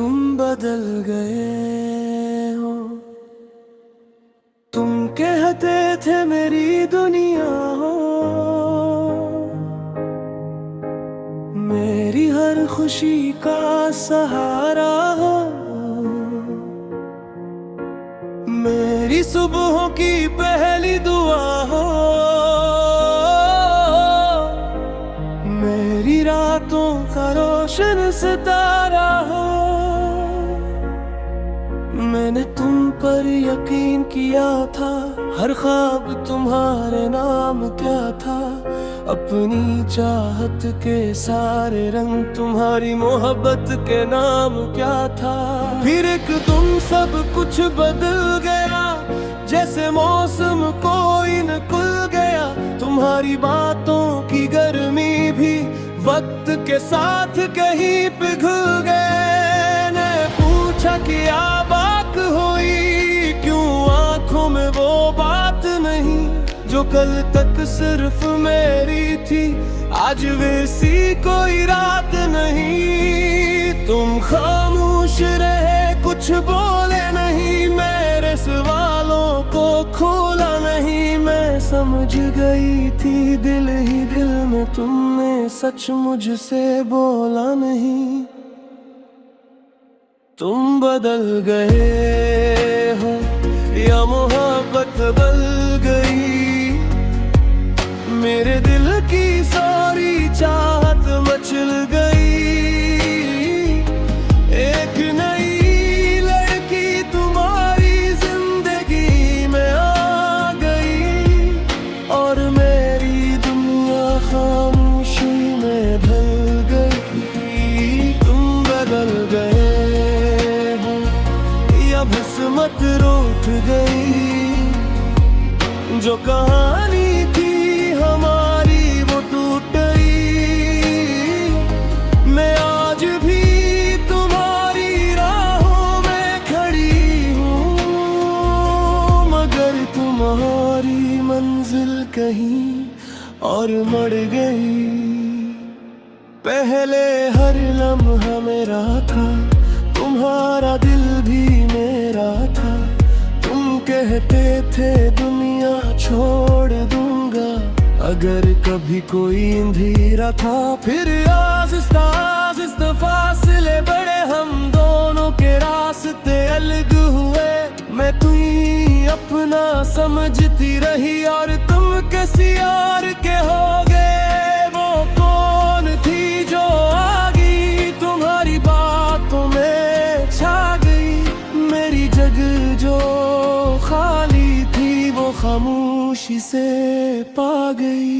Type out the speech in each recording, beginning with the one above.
तुम बदल गए हो। तुम कहते थे मेरी दुनिया हो, मेरी हर खुशी का सहारा हो, मेरी सुबहों की पहली दुआ हो, मेरी रातों का रोशन सितारा हो। मैंने तुम पर यकीन किया था, हर ख्वाब तुम्हारे नाम क्या था। अपनी चाहत के सारे रंग तुम्हारी मोहब्बत के नाम क्या था। फिर एक तुम सब कुछ बदल गया, जैसे मौसम कोई न खुल गया। तुम्हारी बातों की गर्मी भी वक्त के साथ कहीं पिघल गए। ने पूछा क्या बात हुई, क्यों आंखों में वो बात नहीं जो कल तक सिर्फ मेरी थी। आज वैसी कोई रात नहीं, तुम खामोश रहे कुछ बोले नहीं। मेरे सवालों को खोला नहीं, मैं समझ गई थी दिल ही दिल में। तुमने सच मुझसे बोला नहीं। तुम बदल गए हो या मोहब्बत बदल गई। मेरे दिल की सारी चाहत मचल गई। एक नई लड़की तुम्हारी जिंदगी में आ गई, और मेरी दुनिया खामोशी में ढल गई। तुम बदल गए हो या किस्मत रोक गई। जो कहानी थी हमारी वो टूट गई। मैं आज भी तुम्हारी राहों में खड़ी हूँ, मगर तुम्हारी मंजिल कहीं और मर गई। पहले हर लम्हा मेरा था, तुम्हारा दिल भी मेरा था। तुम कहते थे दुनिया छोड़ दूंगा अगर कभी कोई अंधेरा था। फिर आहिस्ता आहिस्ता फासले बढ़े, हम दोनों के रास्ते अलग हुए। मैं तुम्हें अपना समझती रही और तुम किसी और के हो गए। वो कौन थी जो आ गई, तुम्हारी बातों में छा गई। मेरी जगह जो खाली थी वो खामोशी से पा गई।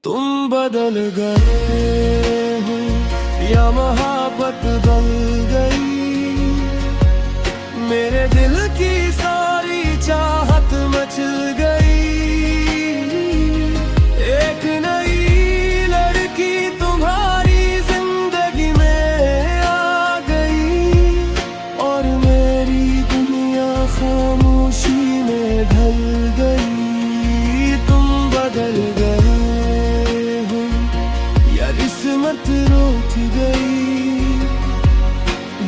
तुम बदल गए हो या मोहब्बत बदल गई। मेरे दिल की सारी चाहत मचल गई। एक नई लड़की तुम्हारी जिंदगी में आ गई, और मेरी दुनिया खामोशी में ढल गई। तुम बदल गए हो या किस्मत रोक गई।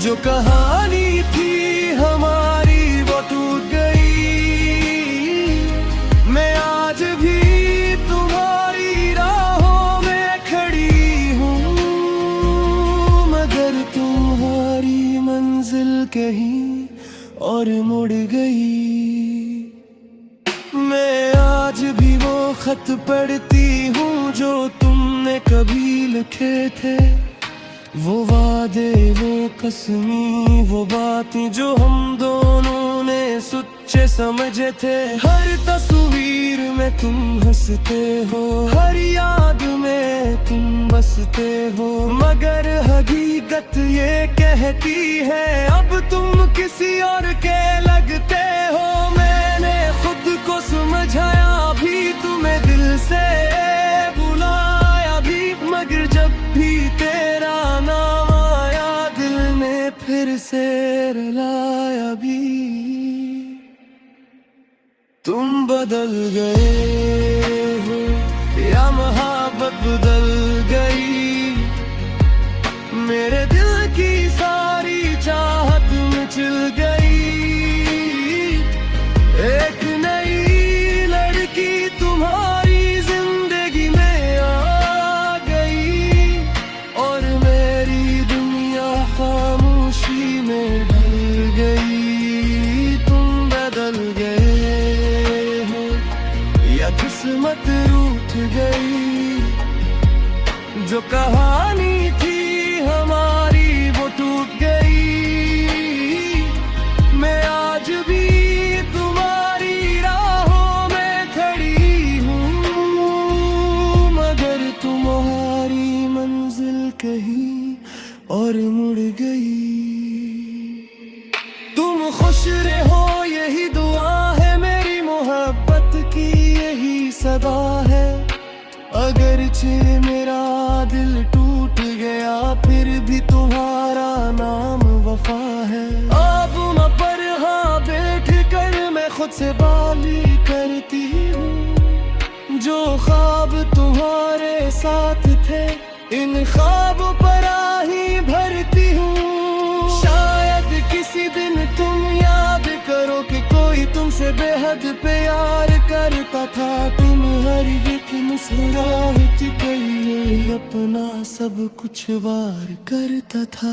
जो कहानी थी हमारी वो टूट गई। मैं आज भी तुम्हारी राहों में खड़ी हूँ, मगर तुम्हारी मंजिल कहीं और मुड़ गई। मैं आज भी वो खत पढ़ती हूँ जो तुमने कभी लिखे थे। वो वादे, वो कसमी, वो बातें जो हम दोनों ने सच्चे समझे थे। हर तस्वीर में तुम हंसते हो, हर याद में तुम बसते हो, मगर हकीकत ये कहती है अब तुम किसी और के लगते हो। मैंने खुद को समझाया भी, तुम्हें दिल से बुलाया भी, मगर जब भी तेरा नाम आया दिल ने फिर से रुलाया भी। तुम बदल गए हो या मोहब्बत बदल गई। मेरे दिल की सारी चाहत मचल गई। एक नई लड़की तुम्हारी जिंदगी में आ गई और मेरी दुनिया खामोशी में ढल गई। तुम बदल गए हो या किस्मत रूठ गई। जो कहानी थी हमारी वो टूट गई। मैं आज भी तुम्हारी राहों में खड़ी हूँ, मगर तुम्हारी मंजिल कहीं और मुड़ गई। तुम खुश रहो यही दुआ है, मेरी मोहब्बत की यही सदा है। अगरचे मेरा दिल टूट गया फिर भी तुम्हारा नाम वफा है। अब न पर हाँ बैठ कर मैं खुद से बाली करती हूँ। जो ख्वाब तुम्हारे साथ थे इन ख्वाबों पर आही भरती हूँ। शायद किसी दिन तुम याद करो कि कोई तुमसे बेहद प्यार करता था। तुम हर एक मुस्कुराहट पे अपना सब कुछ वार करता था।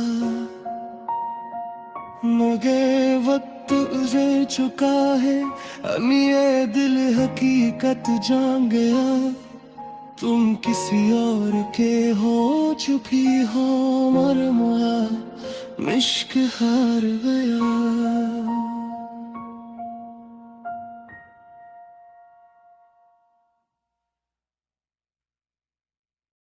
मगर वक्त गुजर चुका है, अब ये दिल हकीकत जान गया। तुम किसी और के हो चुकी हो, मर मुआ इश्क हार गया।